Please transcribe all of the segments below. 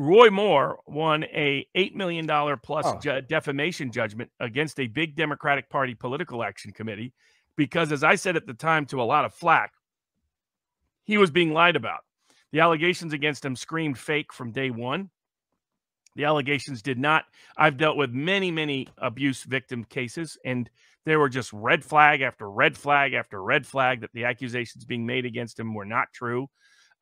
Roy Moore won a $8 million plus defamation judgment against a big Democratic Party political action committee because, as I said at the time to a lot of flack, he was being lied about. The allegations against him screamed fake from day one. The allegations did not. I've dealt with many, many abuse victim cases, and there were just red flag after red flag after red flag that the accusations being made against him were not true,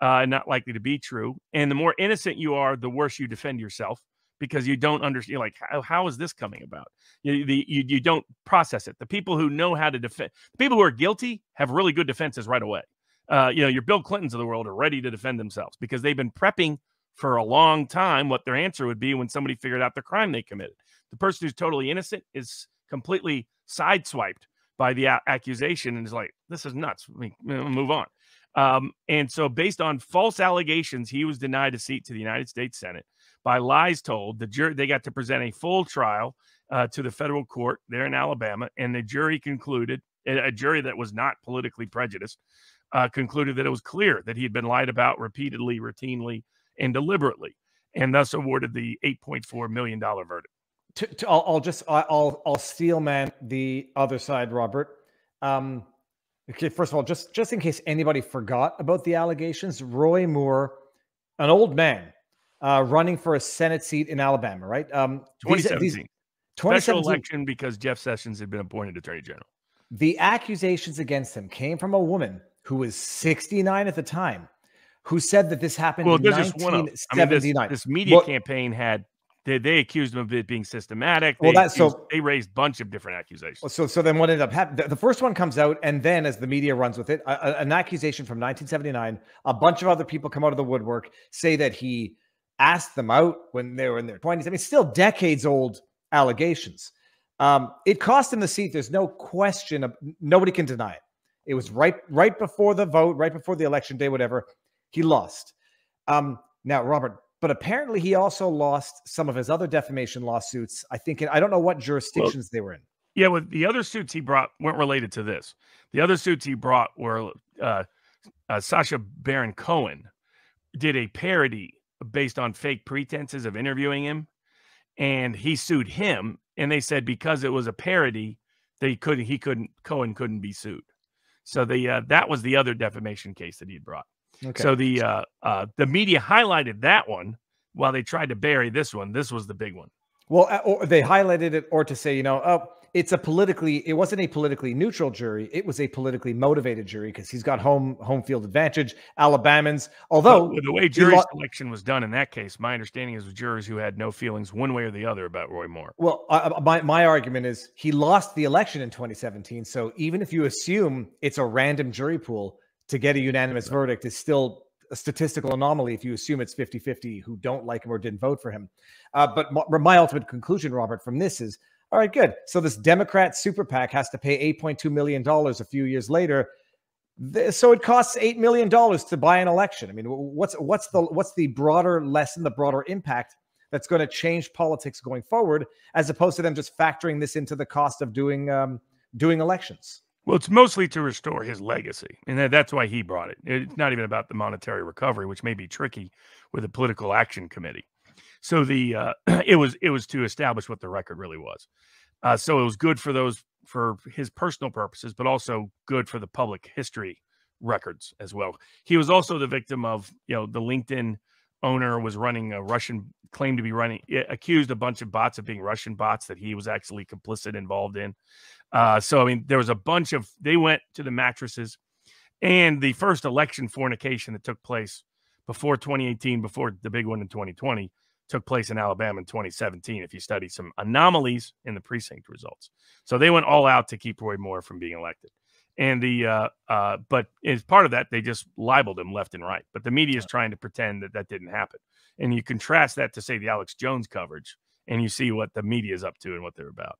not likely to be true. And the more innocent you are, the worse you defend yourself because you don't understand, like, how is this coming about? You don't process it. The people who know how to defend, the people who are guilty have really good defenses right away. Your Bill Clintons of the world are ready to defend themselves because they've been prepping for a long time what their answer would be when somebody figured out the crime they committed. The person who's totally innocent is completely sideswiped by the accusation and is like, this is nuts. I mean, move on. And so based on false allegations, he was denied a seat to the United States Senate. By lies told, the jury, they got to present a full trial to the federal court there in Alabama, and the jury concluded, a jury that was not politically prejudiced, concluded that it was clear that he had been lied about repeatedly, routinely, and deliberately, and thus awarded the $8.4 million verdict. I'll steel man the other side, Robert. Okay, first of all, just in case anybody forgot about the allegations, Roy Moore, an old man, running for a Senate seat in Alabama, right? 2017. Special election because Jeff Sessions had been appointed Attorney General. The accusations against him came from a woman who was 69 at the time, who said that this happened in 1979. This media campaign had they accused him of it being systematic. They raised a bunch of different accusations. So then what ended up happening? The first one comes out, and then as the media runs with it, an accusation from 1979. A bunch of other people come out of the woodwork, say that he asked them out when they were in their 20s. I mean, still decades old allegations. It cost him the seat. There's no question. Nobody can deny it. It was right before the vote, right before the election day, whatever. He lost. Now, Robert, but apparently he also lost some of his other defamation lawsuits. I don't know what jurisdictions they were in. Yeah, well, the other suits he brought weren't related to this. The other suits he brought were Sacha Baron Cohen did a parody based on fake pretenses of interviewing him, and he sued him. And they said because it was a parody, Cohen couldn't be sued. So that was the other defamation case that he brought. Okay. So the media highlighted that one while they tried to bury this one. This was the big one. Well, or they highlighted it, or to say, it wasn't a politically neutral jury. It was a politically motivated jury because he's got home field advantage. Alabamans, although the way jury selection was done in that case, my understanding is with jurors who had no feelings one way or the other about Roy Moore. Well, my argument is he lost the election in 2017. So even if you assume it's a random jury pool, to get a unanimous verdict is still a statistical anomaly if you assume it's 50-50 who don't like him or didn't vote for him. But my ultimate conclusion, Robert, from this is, all right, good. So this Democrat super PAC has to pay $8.2 million a few years later. So it costs $8 million to buy an election. I mean, what's the broader lesson, the broader impact that's going to change politics going forward, as opposed to them just factoring this into the cost of doing elections? Well, it's mostly to restore his legacy, and that's why he brought it. It's not even about the monetary recovery, which may be tricky with a political action committee. So it was to establish what the record really was. So it was good for his personal purposes, but also good for the public history records as well. He was also the victim of, the LinkedIn owner was running accused a bunch of bots of being Russian bots that he was actually involved in. So, I mean, there was a bunch of, they went to the mattresses, and the first election fornication that took place before 2018, before the big one in 2020, took place in Alabama in 2017, if you study some anomalies in the precinct results. So they went all out to keep Roy Moore from being elected. And but as part of that, they just libeled him left and right. But the media is trying to pretend that didn't happen. And you contrast that to, say, the Alex Jones coverage, and you see what the media is up to and what they're about.